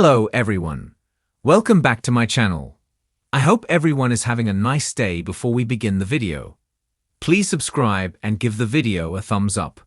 Hello everyone. Welcome back to my channel. I hope everyone is having a nice day before we begin the video. Please subscribe and give the video a thumbs up.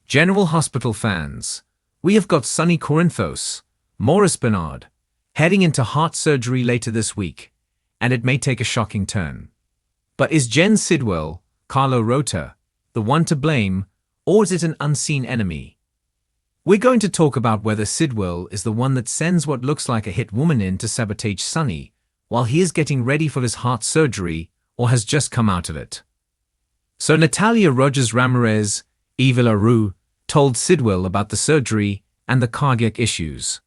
General Hospital fans, we have got Sonny Corinthos, Maurice Bernard, heading into heart surgery later this week, and it may take a shocking turn. But is Jen Sidwell, Carlo Rota, the one to blame, or is it an unseen enemy? We're going to talk about whether Sidwell is the one that sends what looks like a hit woman in to sabotage Sonny while he is getting ready for his heart surgery or has just come out of it. So Natalia Rogers Ramirez, Eva LaRue, told Sidwell about the surgery and the cardiac issues.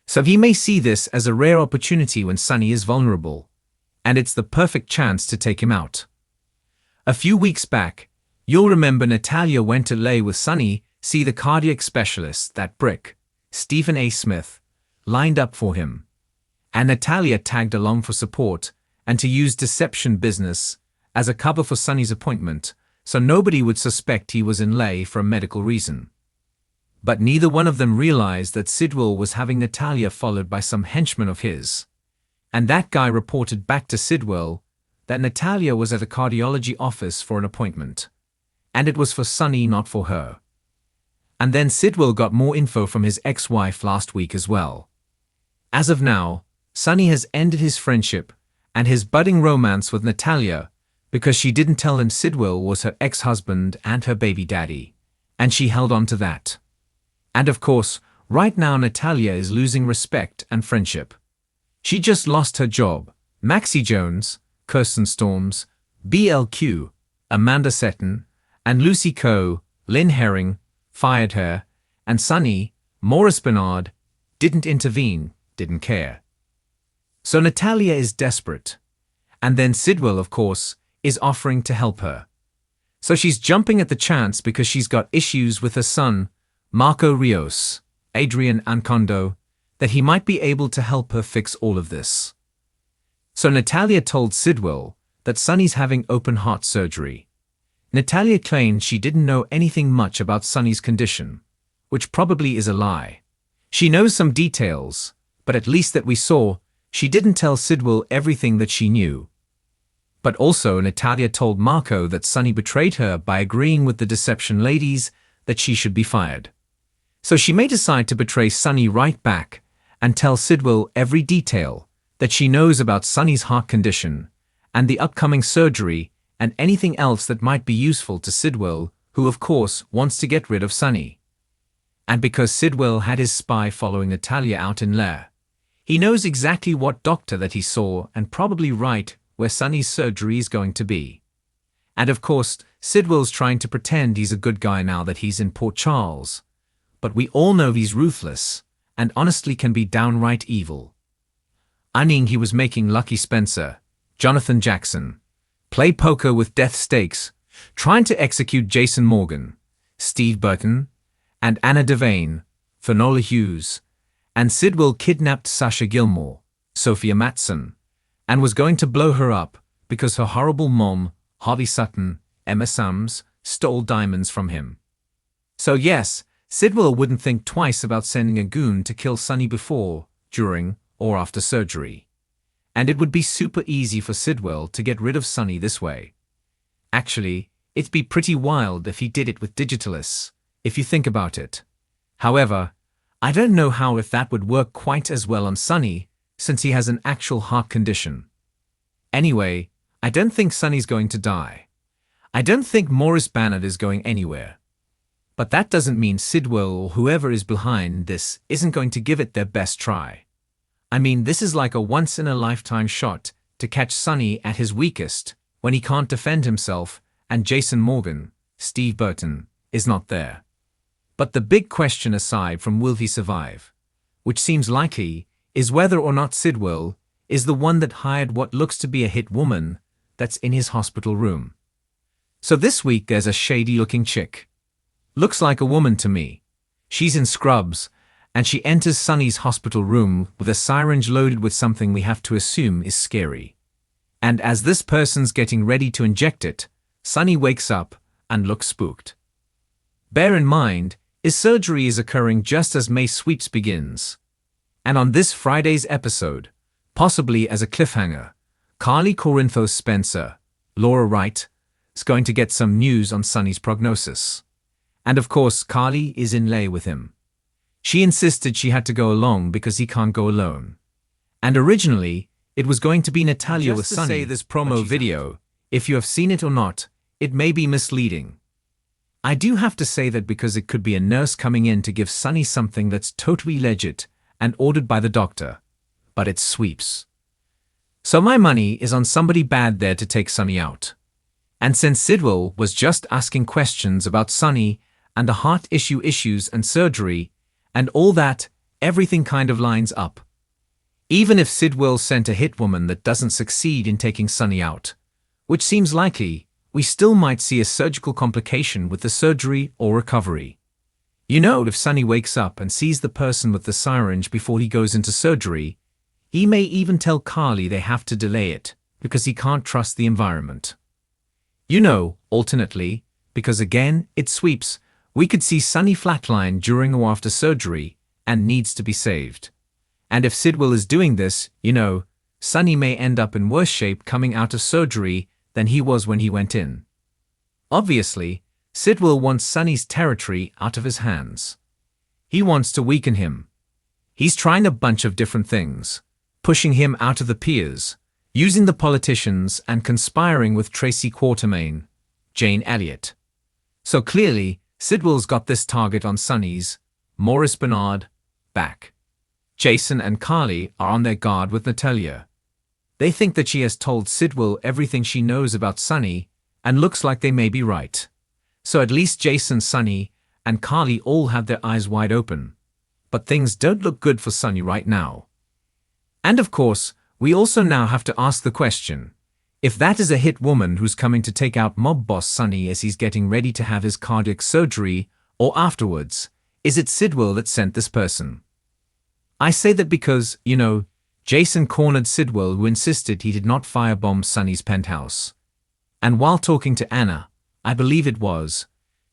So he may see this as a rare opportunity when Sonny is vulnerable, and it's the perfect chance to take him out. A few weeks back, you'll remember Natalia went to lay with Sonny see the cardiac specialist that Brick, Stephen A. Smith, lined up for him. And Natalia tagged along for support and to use deception business as a cover for Sonny's appointment, so nobody would suspect he was in lay for a medical reason. But neither one of them realized that Sidwell was having Natalia followed by some henchman of his. And that guy reported back to Sidwell that Natalia was at a cardiology office for an appointment. And it was for Sonny, not for her. And then Sidwell got more info from his ex-wife last week as well. As of now, Sonny has ended his friendship and his budding romance with Natalia because she didn't tell him Sidwell was her ex-husband and her baby daddy, and she held on to that. And of course, right now Natalia is losing respect and friendship. She just lost her job. Maxie Jones, Kirsten Storms, BLQ, Amanda Seton, and Lucy Coe, Lynn Herring, fired her, and Sonny, Maurice Bernard, didn't intervene, didn't care. So Natalia is desperate. And then Sidwell, of course, is offering to help her. So she's jumping at the chance because she's got issues with her son, Marco Rios, Adrian Ancondo, that he might be able to help her fix all of this. So Natalia told Sidwell that Sonny's having open heart surgery. Natalia claimed she didn't know anything much about Sonny's condition, which probably is a lie. She knows some details, but at least that we saw, she didn't tell Sidwell everything that she knew. But also Natalia told Marco that Sonny betrayed her by agreeing with the deception ladies that she should be fired. So she may decide to betray Sonny right back and tell Sidwell every detail that she knows about Sonny's heart condition and the upcoming surgery and anything else that might be useful to Sidwell, who of course wants to get rid of Sonny. And because Sidwell had his spy following Natalia out in Lair, he knows exactly what doctor that he saw and probably right where Sonny's surgery is going to be. And of course, Sidwell's trying to pretend he's a good guy now that he's in Port Charles. But we all know he's ruthless, and honestly can be downright evil. I mean, he was making Lucky Spencer, Jonathan Jackson, play poker with death stakes, trying to execute Jason Morgan, Steve Burton, and Anna Devane, Finola Hughes, and Sidwell kidnapped Sasha Gilmore, Sophia Matson, and was going to blow her up because her horrible mom, Harvey Sutton, Emma Sams, stole diamonds from him. So yes, Sidwell wouldn't think twice about sending a goon to kill Sonny before, during, or after surgery. And it would be super easy for Sidwell to get rid of Sonny this way. Actually, it'd be pretty wild if he did it with Digitalis, if you think about it. However, I don't know how if that would work quite as well on Sonny, since he has an actual heart condition. Anyway, I don't think Sonny's going to die. I don't think Maurice Bernard is going anywhere. But that doesn't mean Sidwell or whoever is behind this isn't going to give it their best try. I mean, this is like a once-in-a-lifetime shot to catch Sonny at his weakest, when he can't defend himself, and Jason Morgan, Steve Burton, is not there. But the big question aside from will he survive, which seems likely, is whether or not Sidwell is the one that hired what looks to be a hit woman that's in his hospital room. So this week there's a shady-looking chick. Looks like a woman to me. She's in scrubs, and she enters Sonny's hospital room with a syringe loaded with something we have to assume is scary. And as this person's getting ready to inject it, Sonny wakes up and looks spooked. Bear in mind, his surgery is occurring just as May Sweeps begins. And on this Friday's episode, possibly as a cliffhanger, Carly Corinthos Spencer, Laura Wright, is going to get some news on Sonny's prognosis. And of course, Carly is in lay with him. She insisted she had to go along because he can't go alone. And originally, it was going to be Natalia with Sonny. Just to say this promo video, if you have seen it or not, it may be misleading. I do have to say that because it could be a nurse coming in to give Sonny something that's totally legit and ordered by the doctor, but it sweeps. So my money is on somebody bad there to take Sonny out. And since Sidwell was just asking questions about Sonny and the heart issues and surgery and all that, everything kind of lines up. Even if Sidwell sent a hit woman that doesn't succeed in taking Sonny out, which seems likely, we still might see a surgical complication with the surgery or recovery. You know, if Sonny wakes up and sees the person with the syringe before he goes into surgery, he may even tell Carly they have to delay it because he can't trust the environment. You know, alternately, because again, it sweeps, we could see Sonny flatline during or after surgery and needs to be saved. And if Sidwell is doing this, you know, Sonny may end up in worse shape coming out of surgery than he was when he went in. Obviously, Sidwell wants Sonny's territory out of his hands. He wants to weaken him. He's trying a bunch of different things, pushing him out of the peers, using the politicians and conspiring with Tracy Quartermaine, Jane Elliott. So clearly, Sidwell's got this target on Sonny's, Maurice Bernard, back. Jason and Carly are on their guard with Natalia. They think that she has told Sidwell everything she knows about Sonny, and looks like they may be right. So at least Jason, Sonny, and Carly all have their eyes wide open. But things don't look good for Sonny right now. And of course, we also now have to ask the question, if that is a hit woman who's coming to take out mob boss Sonny as he's getting ready to have his cardiac surgery, or afterwards, is it Sidwell that sent this person? I say that because, you know, Jason cornered Sidwell, who insisted he did not firebomb Sonny's penthouse. And while talking to Anna, I believe it was,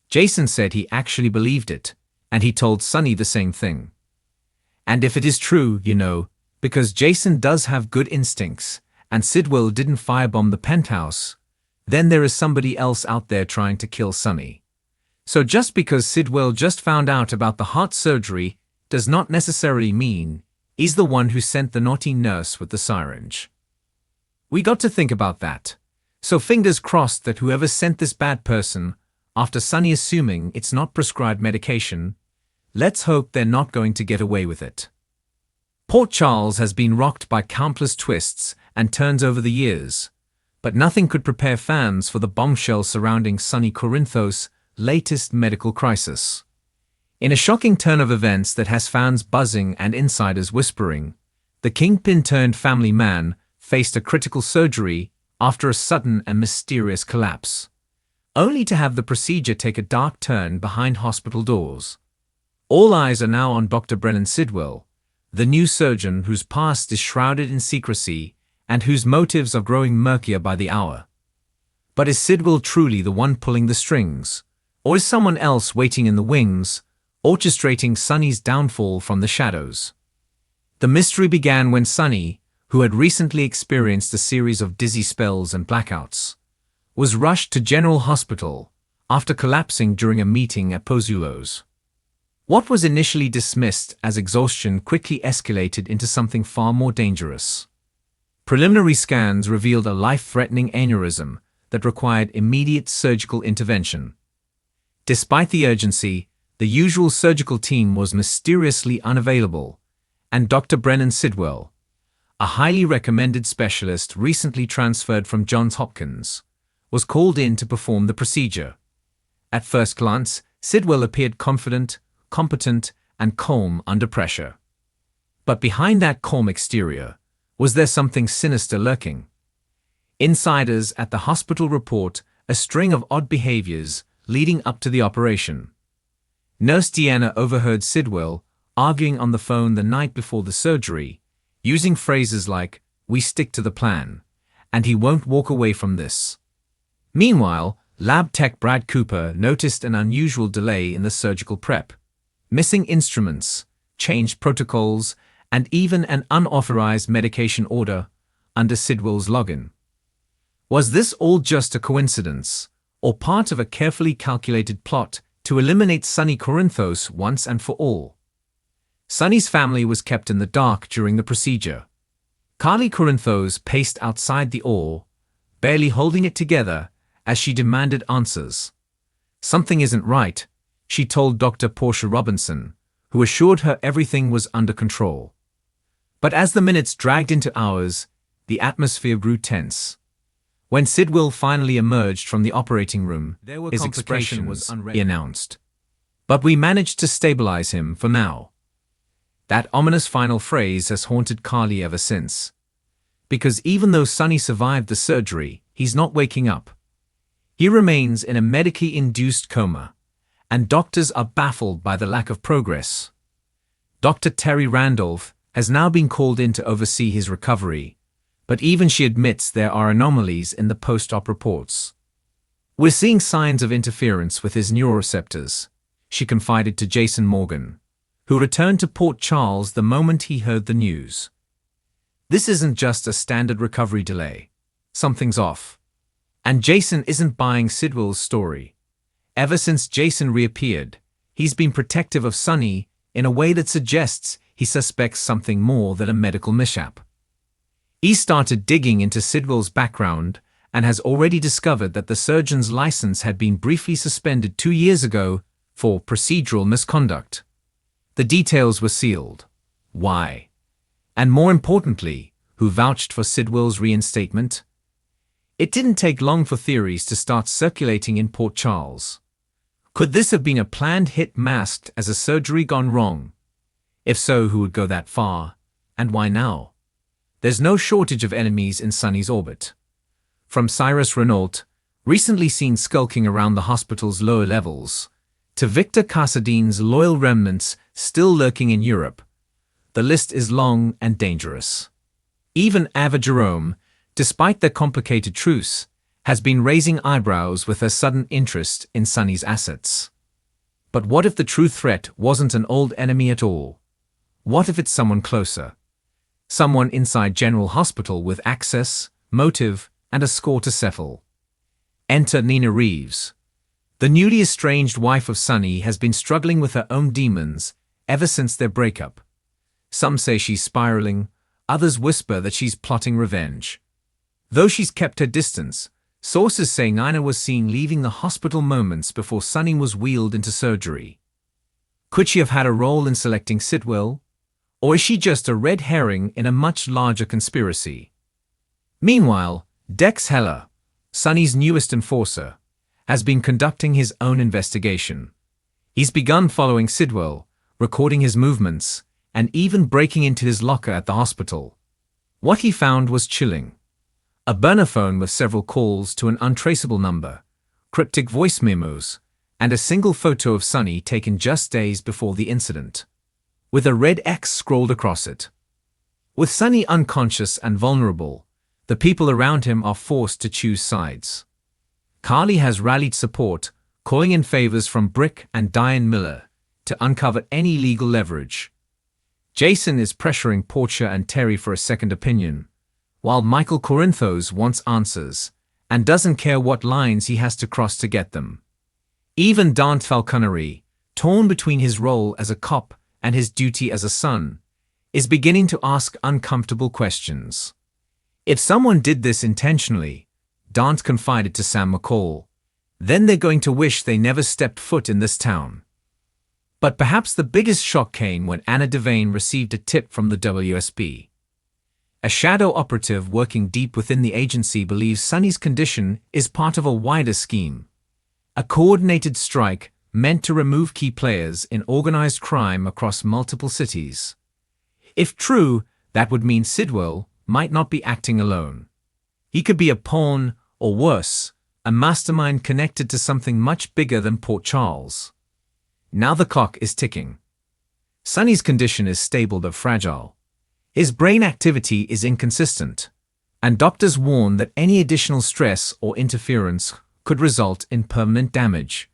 Jason said he actually believed it, and he told Sonny the same thing. And if it is true, you know, because Jason does have good instincts, and Sidwell didn't firebomb the penthouse, then there is somebody else out there trying to kill Sonny. So just because Sidwell just found out about the heart surgery does not necessarily mean he's the one who sent the naughty nurse with the syringe. We got to think about that. So fingers crossed that whoever sent this bad person, after Sonny assuming it's not prescribed medication, let's hope they're not going to get away with it. Port Charles has been rocked by countless twists and turns over the years, but nothing could prepare fans for the bombshell surrounding Sonny Corinthos' latest medical crisis. In a shocking turn of events that has fans buzzing and insiders whispering, the kingpin-turned-family man faced a critical surgery after a sudden and mysterious collapse, only to have the procedure take a dark turn behind hospital doors. All eyes are now on Dr. Brennan Sidwell, the new surgeon whose past is shrouded in secrecy and whose motives are growing murkier by the hour. But is Sidwell truly the one pulling the strings, or is someone else waiting in the wings, orchestrating Sonny's downfall from the shadows? The mystery began when Sonny, who had recently experienced a series of dizzy spells and blackouts, was rushed to General Hospital after collapsing during a meeting at Pozzuolo's. What was initially dismissed as exhaustion quickly escalated into something far more dangerous. Preliminary scans revealed a life-threatening aneurysm that required immediate surgical intervention. Despite the urgency, the usual surgical team was mysteriously unavailable, and Dr. Brennan Sidwell, a highly recommended specialist recently transferred from Johns Hopkins, was called in to perform the procedure. At first glance, Sidwell appeared confident, competent, and calm under pressure. But behind that calm exterior, was there something sinister lurking? Insiders at the hospital report a string of odd behaviors leading up to the operation. Nurse Deanna overheard Sidwell arguing on the phone the night before the surgery, using phrases like, "We stick to the plan," and "he won't walk away from this." Meanwhile, lab tech Brad Cooper noticed an unusual delay in the surgical prep. Missing instruments, changed protocols, and even an unauthorized medication order under Sidwell's login. Was this all just a coincidence, or part of a carefully calculated plot to eliminate Sonny Corinthos once and for all? Sonny's family was kept in the dark during the procedure. Carly Corinthos paced outside the OR, barely holding it together as she demanded answers. "Something isn't right," she told Dr. Portia Robinson, who assured her everything was under control. But as the minutes dragged into hours, the atmosphere grew tense. When Sidwell finally emerged from the operating room, his expression was unread. He announced, "But we managed to stabilize him for now." That ominous final phrase has haunted Carly ever since. Because even though Sonny survived the surgery, he's not waking up. He remains in a medically induced coma, and doctors are baffled by the lack of progress. Dr. Terry Randolph has now been called in to oversee his recovery, but even she admits there are anomalies in the post-op reports. "We're seeing signs of interference with his neuroreceptors," she confided to Jason Morgan, who returned to Port Charles the moment he heard the news. "This isn't just a standard recovery delay. Something's off." And Jason isn't buying Sidwell's story. Ever since Jason reappeared, he's been protective of Sonny in a way that suggests he suspects something more than a medical mishap. He started digging into Sidwell's background and has already discovered that the surgeon's license had been briefly suspended 2 years ago for procedural misconduct. The details were sealed. Why? And more importantly, who vouched for Sidwell's reinstatement? It didn't take long for theories to start circulating in Port Charles. Could this have been a planned hit masked as a surgery gone wrong? If so, who would go that far? And why now? There's no shortage of enemies in Sonny's orbit. From Cyrus Renault, recently seen skulking around the hospital's lower levels, to Victor Casadine's loyal remnants still lurking in Europe, the list is long and dangerous. Even Ava Jerome, despite their complicated truce, has been raising eyebrows with her sudden interest in Sonny's assets. But what if the true threat wasn't an old enemy at all? What if it's someone closer? Someone inside General Hospital with access, motive, and a score to settle. Enter Nina Reeves. The newly estranged wife of Sonny has been struggling with her own demons ever since their breakup. Some say she's spiraling, others whisper that she's plotting revenge. Though she's kept her distance, sources say Nina was seen leaving the hospital moments before Sonny was wheeled into surgery. Could she have had a role in selecting Sidwell? Or is she just a red herring in a much larger conspiracy? Meanwhile, Dex Heller, Sonny's newest enforcer, has been conducting his own investigation. He's begun following Sidwell, recording his movements, and even breaking into his locker at the hospital. What he found was chilling. A burner phone with several calls to an untraceable number, cryptic voice memos, and a single photo of Sonny taken just days before the incident, with a red X scrolled across it. With Sonny unconscious and vulnerable, the people around him are forced to choose sides. Carly has rallied support, calling in favors from Brick and Diane Miller to uncover any legal leverage. Jason is pressuring Portia and Terry for a second opinion, while Michael Corinthos wants answers and doesn't care what lines he has to cross to get them. Even Dante Falconeri, torn between his role as a cop and his duty as a son, is beginning to ask uncomfortable questions. If someone did this intentionally, Dante confided to Sam McCall, then they're going to wish they never stepped foot in this town. But perhaps the biggest shock came when Anna Devane received a tip from the WSB. A shadow operative working deep within the agency believes Sonny's condition is part of a wider scheme. A coordinated strike meant to remove key players in organized crime across multiple cities. If true, that would mean Sidwell might not be acting alone. He could be a pawn, or worse, a mastermind connected to something much bigger than Port Charles. Now the clock is ticking. Sonny's condition is stable but fragile. His brain activity is inconsistent, and doctors warn that any additional stress or interference could result in permanent damage.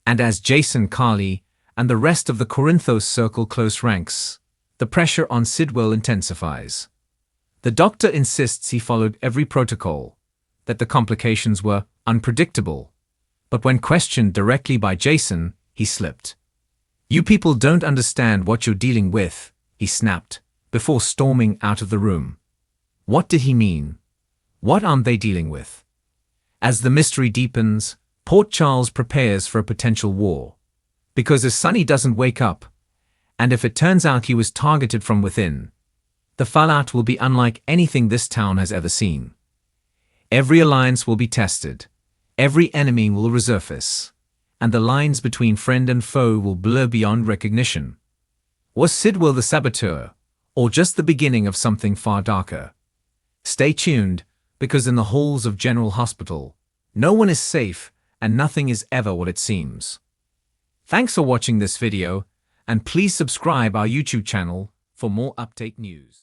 And as Jason, Carly, and the rest of the Corinthos circle close ranks, the pressure on Sidwell intensifies. The doctor insists he followed every protocol, that the complications were unpredictable. But when questioned directly by Jason, he slipped. "You people don't understand what you're dealing with," he snapped, before storming out of the room. What did he mean? What aren't they dealing with? As the mystery deepens, Port Charles prepares for a potential war. Because if Sonny doesn't wake up, and if it turns out he was targeted from within, the fallout will be unlike anything this town has ever seen. Every alliance will be tested, every enemy will resurface, and the lines between friend and foe will blur beyond recognition. Was Sidwell the saboteur, or just the beginning of something far darker? Stay tuned, because in the halls of General Hospital, no one is safe and nothing is ever what it seems. Thanks for watching this video, and please subscribe our YouTube channel for more update news.